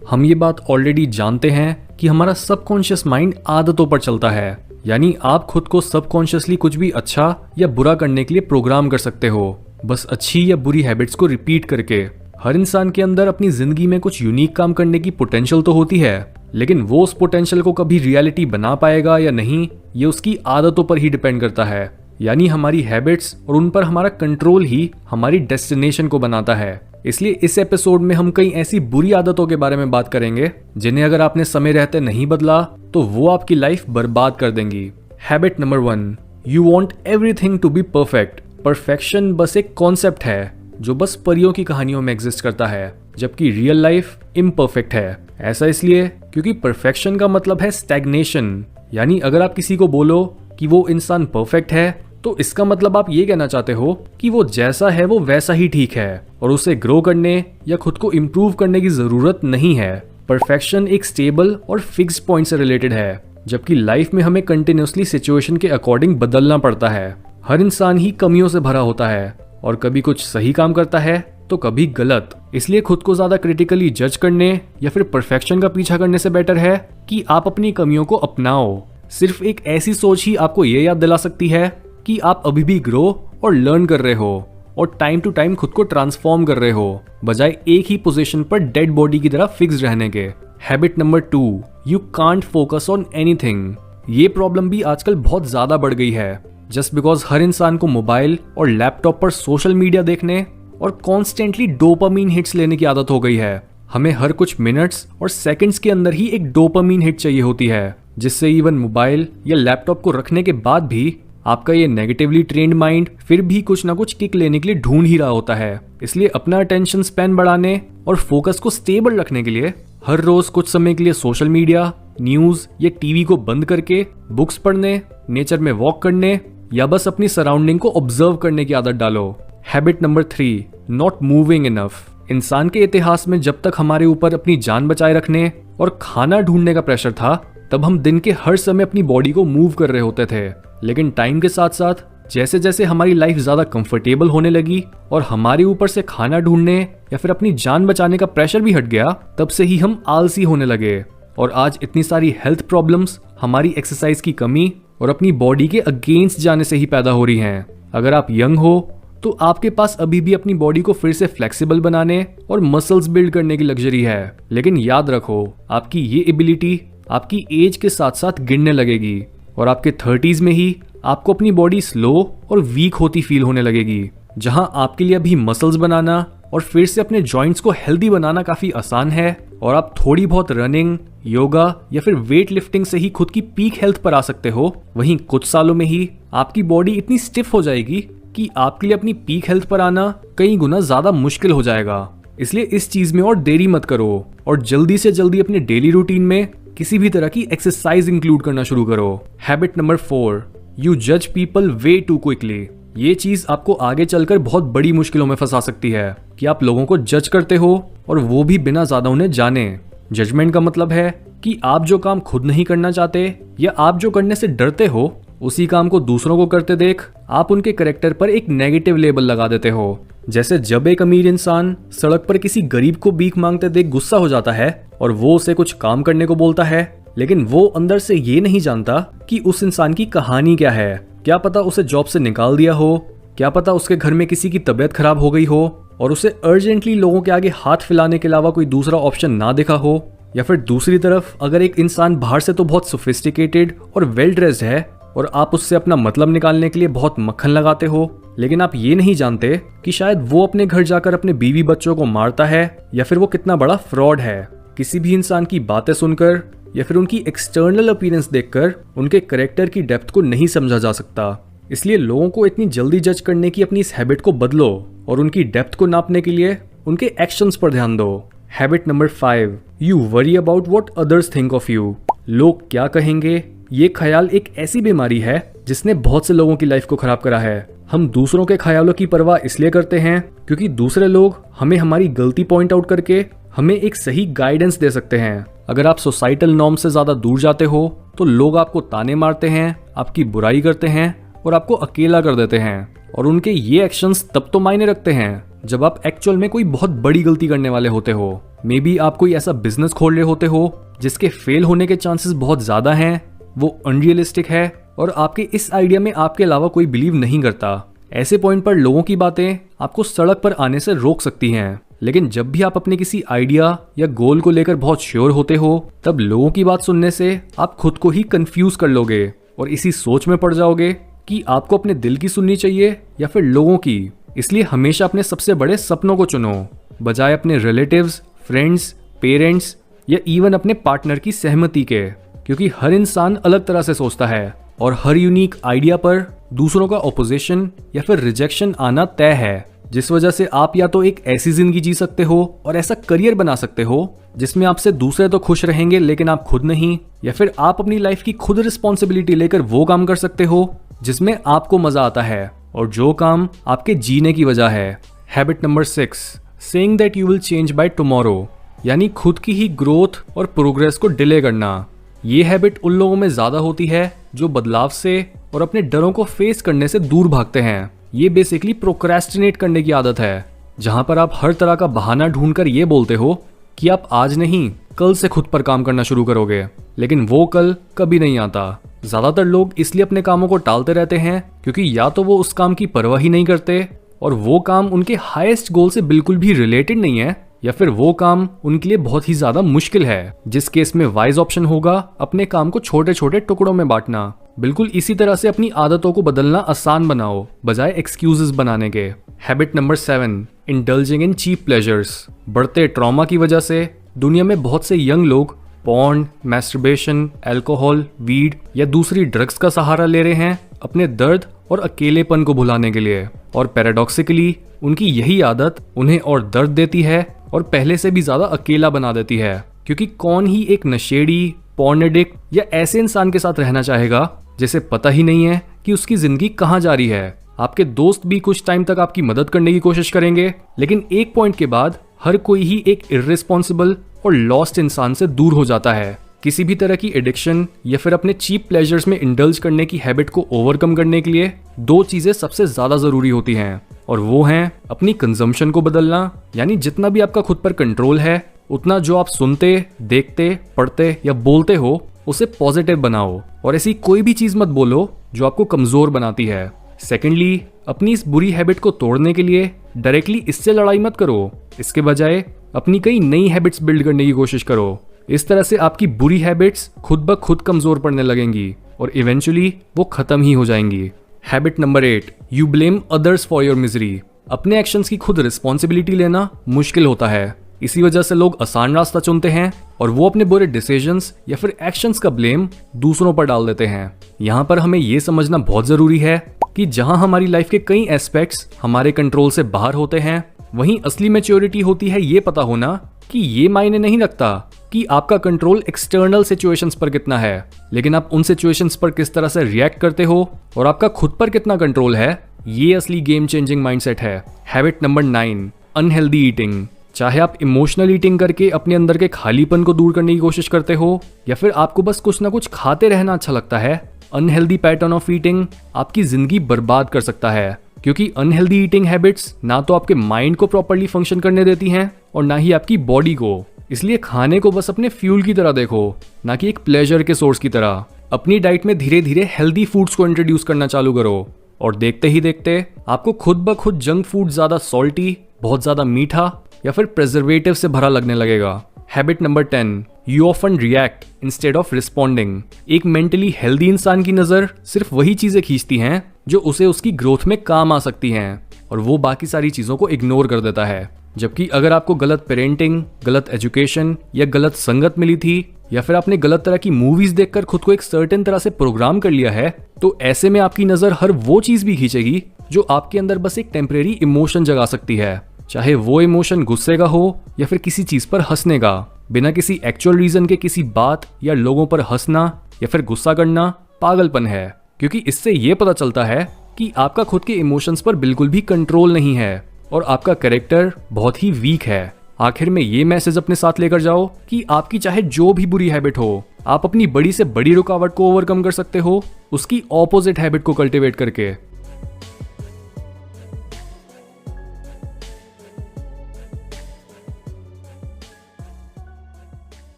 हम ये बात ऑलरेडी जानते हैं कि हमारा सबकॉन्शियस माइंड आदतों पर चलता है, यानी आप खुद को सबकॉन्शियसली कुछ भी अच्छा या बुरा करने के लिए प्रोग्राम कर सकते हो, बस अच्छी या बुरी हैबिट्स को रिपीट करके। हर इंसान के अंदर अपनी जिंदगी में कुछ यूनिक काम करने की पोटेंशियल तो होती है, लेकिन वो उस पोटेंशियल को कभी रियलिटी बना पाएगा या नहीं, ये उसकी आदतों पर ही डिपेंड करता है। यानी हमारी हैबिट्स और उन पर हमारा कंट्रोल ही हमारी डेस्टिनेशन को बनाता है। इसलिए इस एपिसोड में हम कई ऐसी बुरी आदतों के बारे में बात करेंगे जिन्हें अगर आपने समय रहते नहीं बदला तो वो आपकी लाइफ बर्बाद कर देंगी। Habit number 1, you want everything to be perfect. Perfection बस एक कॉन्सेप्ट है जो बस परियों की कहानियों में एग्जिस्ट करता है, जबकि रियल लाइफ इम्परफेक्ट है। ऐसा इसलिए क्योंकि परफेक्शन का मतलब है स्टैग्नेशन, यानी अगर आप किसी को बोलो कि वो इंसान परफेक्ट है तो इसका मतलब आप ये कहना चाहते हो कि वो जैसा है वो वैसा ही ठीक है और उसे ग्रो करने या खुद को इम्प्रूव करने की जरूरत नहीं है। परफेक्शन एक स्टेबल और फिक्स्ड पॉइंट से रिलेटेड है, जबकि लाइफ में हमें कंटिन्यूसली सिचुएशन के अकॉर्डिंग बदलना पड़ता है। हर इंसान ही कमियों से भरा होता है और कभी कुछ सही काम करता है तो कभी गलत। इसलिए खुद को ज्यादा क्रिटिकली जज करने या फिर परफेक्शन का पीछा करने से बेटर है कि आप अपनी कमियों को अपनाओ। सिर्फ एक ऐसी सोच ही आपको ये याद दिला सकती है कि आप अभी भी ग्रो और लर्न कर रहे हो और टाइम टू टाइम खुद को ट्रांसफॉर्म कर रहे हो, बजाय एक ही पोजीशन पर डेड बॉडी की तरह फिक्स रहने के। Habit number 2, you can't focus on anything. ये प्रॉब्लम भी आजकल बहुत ज्यादा बढ़ गई है, जस्ट बिकॉज हर इंसान को मोबाइल और लैपटॉप पर सोशल मीडिया देखने और कॉन्स्टेंटली डोपामीन हिट्स लेने की आदत हो गई है। हमें हर कुछ मिनट्स और सेकंड्स के अंदर ही एक डोपामीन हिट चाहिए होती है, जिससे इवन मोबाइल या लैपटॉप को रखने के बाद भी आपका ये नेगेटिवली ट्रेन्ड माइंड फिर भी कुछ ना कुछ किक लेने के लिए ढूंढ ही रहा होता है। इसलिए अपना अटेंशन स्पैन बढ़ाने और फोकस को स्टेबल रखने के लिए हर रोज कुछ समय के लिए सोशल मीडिया, न्यूज या टीवी को बंद करके बुक्स पढ़ने, नेचर में वॉक करने या बस अपनी सराउंडिंग को ऑब्जर्व करने की आदत डालो। Habit number 3, not moving enough. इंसान के इतिहास में जब तक हमारे ऊपर अपनी जान बचाए रखने और खाना ढूंढने का प्रेशर था, तब हम दिन के हर समय अपनी बॉडी को मूव कर रहे होते थे। लेकिन टाइम के साथ साथ जैसे जैसे हमारी लाइफ ज्यादा कंफर्टेबल होने लगी और हमारे ऊपर से खाना ढूंढने या फिर अपनी जान बचाने का प्रेशर भी हट गया, तब से ही हम आलसी होने लगे और आज इतनी सारी हेल्थ प्रॉब्लम्स हमारी एक्सरसाइज की कमी और अपनी बॉडी के अगेंस्ट जाने से ही पैदा हो रही हैं। अगर आप यंग हो तो आपके पास अभी भी अपनी बॉडी को फिर से फ्लेक्सिबल बनाने और मसल्स बिल्ड करने की लग्जरी है, लेकिन याद रखो आपकी ये एबिलिटी आपकी एज के साथ साथ गिरने लगेगी और आपके 30s में ही आपको अपनी बॉडी स्लो और वीक होती फील होने लगेगी। जहां आपके लिए अभी मसल्स बनाना और फिर से अपने जॉइंट्स को हेल्दी बनाना काफी आसान है और आप थोड़ी बहुत रनिंग, योगा या फिर वेट लिफ्टिंग से ही खुद की पीक हेल्थ पर आ सकते हो, वहीं कुछ सालों में ही आपकी बॉडी इतनी स्टिफ हो जाएगी कि आपके लिए अपनी पीक हेल्थ पर आना कई गुना ज्यादा मुश्किल हो जाएगा। इसलिए इस चीज में और देरी मत करो और जल्दी से जल्दी अपने डेली रूटीन में किसी भी तरह की एक्सरसाइज इंक्लूड करना शुरू करो। हैबिट नंबर 4, यू जज पीपल वे टू क्विकली। ये चीज आपको आगे चलकर बहुत बड़ी मुश्किलों में फंसा सकती है कि आप लोगों को जज करते हो और वो भी बिना ज्यादा उन्हें जाने। जजमेंट का मतलब है कि आप जो काम खुद नहीं करना चाहते या आप जो करने से डरते हो, उसी काम को दूसरों को करते देख आप उनके कैरेक्टर पर एक नेगेटिव लेबल लगा देते हो। जैसे जब एक अमीर इंसान सड़क पर किसी गरीब को भीख मांगते देख गुस्सा हो जाता है और वो उसे कुछ काम करने को बोलता है, लेकिन वो अंदर से ये नहीं जानता कि उस इंसान की कहानी क्या है। क्या पता उसे जॉब से निकाल दिया हो, क्या पता उसके घर में किसी की तबीयत खराब हो गई हो और उसे अर्जेंटली लोगों के आगे हाथ फैलाने के अलावा कोई दूसरा ऑप्शन ना दिखा हो। या फिर दूसरी तरफ अगर एक इंसान बाहर से तो बहुत सोफिस्टिकेटेड और वेल ड्रेस्ड है और आप उससे अपना मतलब निकालने के लिए बहुत मक्खन लगाते हो, लेकिन आप ये नहीं जानते कि शायद वो अपने घर जाकर अपने बीवी बच्चों को मारता है या फिर वो कितना बड़ा फ्रॉड है। किसी भी इंसान की बातें सुनकर या फिर उनकी एक्सटर्नल अपीयरेंस देखकर उनके कैरेक्टर की डेप्थ को नहीं समझा जा सकता। इसलिए लोगों को इतनी जल्दी जज करने की अपनी इस हैबिट को बदलो और उनकी डेप्थ को नापने के लिए उनके एक्शंस पर ध्यान दो। Habit number 5, you worry about what others think of you. लोग क्या कहेंगे, ये ख्याल एक ऐसी बीमारी है जिसने बहुत से लोगों की लाइफ को खराब करा है। हम दूसरों के ख्यालों की परवाह इसलिए करते हैं क्योंकि दूसरे लोग हमें हमारी गलती पॉइंट आउट करके हमें एक सही गाइडेंस दे सकते हैं। अगर आप सोसाइटल नॉर्म से ज्यादा दूर जाते हो तो लोग आपको ताने मारते हैं, आपकी बुराई करते हैं और आपको अकेला कर देते हैं। और उनके ये एक्शंस तब तो मायने रखते हैं जब आप एक्चुअल में कोई बहुत बड़ी गलती करने वाले होते हो। मे बी आप कोई ऐसा बिजनेस खोल रहे होते हो जिसके फेल होने के चांसेस बहुत ज्यादा हैं, वो अनरियलिस्टिक है और आपके इस आइडिया में आपके अलावा कोई बिलीव नहीं करता। ऐसे पॉइंट पर लोगों की बातें आपको सड़क पर आने से रोक सकती हैं। लेकिन जब भी आप अपने किसी आइडिया या गोल को लेकर बहुत श्योर होते हो, तब लोगों की बात सुनने से आप खुद को ही कंफ्यूज कर लोगे और इसी सोच में पड़ जाओगे कि आपको अपने दिल की सुननी चाहिए या फिर लोगों की। इसलिए हमेशा अपने सबसे बड़े सपनों को चुनो, बजाय अपने रिलेटिव्स, फ्रेंड्स, पेरेंट्स या इवन अपने पार्टनर की सहमति के, क्योंकि हर इंसान अलग तरह से सोचता है और हर यूनिक आइडिया पर दूसरों का ऑपोजिशन या फिर रिजेक्शन आना तय है, जिस वजह से आप या तो एक ऐसी जिंदगी जी सकते हो और ऐसा करियर बना सकते हो जिसमें आपसे दूसरे तो खुश रहेंगे लेकिन आप खुद नहीं, या फिर आप अपनी लाइफ की खुद रिस्पॉन्सिबिलिटी लेकर वो काम कर सकते हो जिसमें आपको मजा आता है और जो काम आपके जीने की वजह है। Habit number 6, saying that you will change by tomorrow, यानी खुद की ही ग्रोथ और प्रोग्रेस को डिले करना। ये हैबिट उन लोगों में ज्यादा होती है जो बदलाव से और अपने डरों को फेस करने से दूर भागते हैं। ये बेसिकली प्रोक्रेस्टिनेट करने की आदत है, जहां पर आप हर तरह का बहाना ढूंढकर ये बोलते हो कि आप आज नहीं कल से खुद पर काम करना शुरू करोगे, लेकिन वो कल कभी नहीं आता। ज्यादातर लोग इसलिए अपने कामों को टालते रहते हैं क्योंकि या तो वो उस काम की परवाह ही नहीं करते और वो काम उनके हाईएस्ट गोल से बिल्कुल भी रिलेटेड नहीं है, या फिर वो काम उनके लिए बहुत ही ज्यादा मुश्किल है, जिस केस में वाइज ऑप्शन होगा अपने काम को छोटे छोटे टुकड़ों में बांटना। बिल्कुल इसी तरह से अपनी आदतों को बदलना आसान बनाओ बजाय एक्सक्यूजेस बनाने के। Habit number 7, indulging in cheap pleasures. बढ़ते ट्रॉमा की वजह से दुनिया में बहुत से यंग लोग पॉर्न, मैस्टरबेशन, अल्कोहल, वीड या दूसरी ड्रग्स का सहारा ले रहे हैं अपने दर्द और अकेलेपन को भुलाने के लिए, और पैराडॉक्सिकली उनकी यही आदत उन्हें और दर्द देती है और पहले से भी ज्यादा अकेला बना देती है, क्योंकि कौन ही एक नशेड़ी, पॉर्न एडिक्ट या ऐसे इंसान के साथ रहना चाहेगा जिसे पता ही नहीं है कि उसकी जिंदगी कहाँ जा रही है। आपके दोस्त भी कुछ टाइम तक आपकी मदद करने की कोशिश करेंगे, लेकिन एक पॉइंट के बाद हर कोई ही एक इर्रेस्पॉन्सिबल और लॉस्ट इंसान से दूर हो जाता है। किसी भी तरह की एडिक्शन या फिर अपने चीप प्लेजर्स में इंडल्ज करने की हैबिट को ओवरकम करने के लिए 2 चीजें सबसे ज्यादा जरूरी होती हैं, और वो हैं अपनी कंजम्पशन को बदलना, यानी जितना भी आपका खुद पर कंट्रोल है उतना जो आप सुनते, देखते, पढ़ते या बोलते हो उसे पॉजिटिव बनाओ, और ऐसी कोई भी चीज मत बोलो जो आपको कमजोर बनाती है। सेकेंडली, अपनी इस बुरी हैबिट को तोड़ने के लिए डायरेक्टली इससे लड़ाई मत करो, इसके बजाय अपनी कई नई हैबिट्स बिल्ड करने की कोशिश करो। इस तरह से आपकी बुरी हैबिट्स खुद ब खुद कमजोर पड़ने लगेंगी और इवेंचुअली वो खत्म ही हो जाएंगी। Habit number 8, you blame others for your misery. अपने एक्शंस की खुद रिस्पॉन्सिबिलिटी लेना मुश्किल होता है, इसी वजह से लोग आसान रास्ता चुनते हैं और वो अपने बुरे डिसीजंस या फिर एक्शंस का ब्लेम दूसरों पर डाल देते हैं। यहाँ पर हमें ये समझना बहुत जरूरी है कि जहाँ हमारी लाइफ के कई एस्पेक्ट्स हमारे कंट्रोल से बाहर होते हैं, वहीं असली मैच्योरिटी होती है ये पता होना कि ये मायने नहीं रखता कि आपका कंट्रोल एक्सटर्नल सिचुएशंस पर कितना है, लेकिन आप उन सिचुएशंस पर किस तरह से रिएक्ट करते हो और आपका खुद पर कितना कंट्रोल है, ये असली गेम चेंजिंग माइंडसेट है। Habit number 9, unhealthy eating. चाहे आप इमोशनल ईटिंग करके अपने अंदर के खालीपन को दूर करने की कोशिश करते हो या फिर आपको बस कुछ ना कुछ खाते रहना अच्छा लगता है, अनहेल्दी पैटर्न ऑफ ईटिंग आपकी जिंदगी बर्बाद कर सकता है, क्योंकि अनहेल्दी ईटिंग हैबिट्स ना तो आपके माइंड को प्रॉपर्ली फंक्शन करने देती हैं और ना ही आपकी बॉडी को। इसलिए खाने को बस अपने फ्यूल की तरह देखो, ना कि एक प्लेजर के सोर्स की तरह। अपनी डाइट में धीरे धीरे हेल्दी फूड्स को इंट्रोड्यूस करना चालू करो और देखते ही देखते आपको खुद ब खुद जंक फूड ज्यादा सॉल्टी, बहुत ज्यादा मीठा या फिर प्रिजर्वेटिव से भरा लगने लगेगा। Habit number 10, you often react instead of responding. एक मेंटली हेल्दी इंसान की नजर सिर्फ वही चीजें खींचती हैं जो उसे उसकी ग्रोथ में काम आ सकती हैं, और वो बाकी सारी चीजों को इग्नोर कर देता है। जबकि अगर आपको गलत पेरेंटिंग, गलत एजुकेशन या गलत संगत मिली थी, या फिर आपने गलत तरह की मूवीज देखकर खुद को एक सर्टेन तरह से प्रोग्राम कर लिया है, तो ऐसे में आपकी नजर हर वो चीज भी खींचेगी जो आपके अंदर बस एक टेम्परेरी इमोशन जगा सकती है, चाहे वो इमोशन गुस्से का हो या फिर किसी चीज पर हंसने का। बिना किसी एक्चुअल रीजन के किसी बात या लोगों पर हंसना या फिर गुस्सा करना पागलपन है, क्योंकि इससे ये पता चलता है कि आपका खुद के इमोशंस पर बिल्कुल भी कंट्रोल नहीं है और आपका कैरेक्टर बहुत ही वीक है। आखिर में ये मैसेज अपने साथ लेकर जाओ कि आपकी चाहे जो भी बुरी हैबिट हो, आप अपनी बड़ी से बड़ी रुकावट को ओवरकम कर सकते हो उसकी ऑपोजिट हैबिट को कल्टीवेट करके।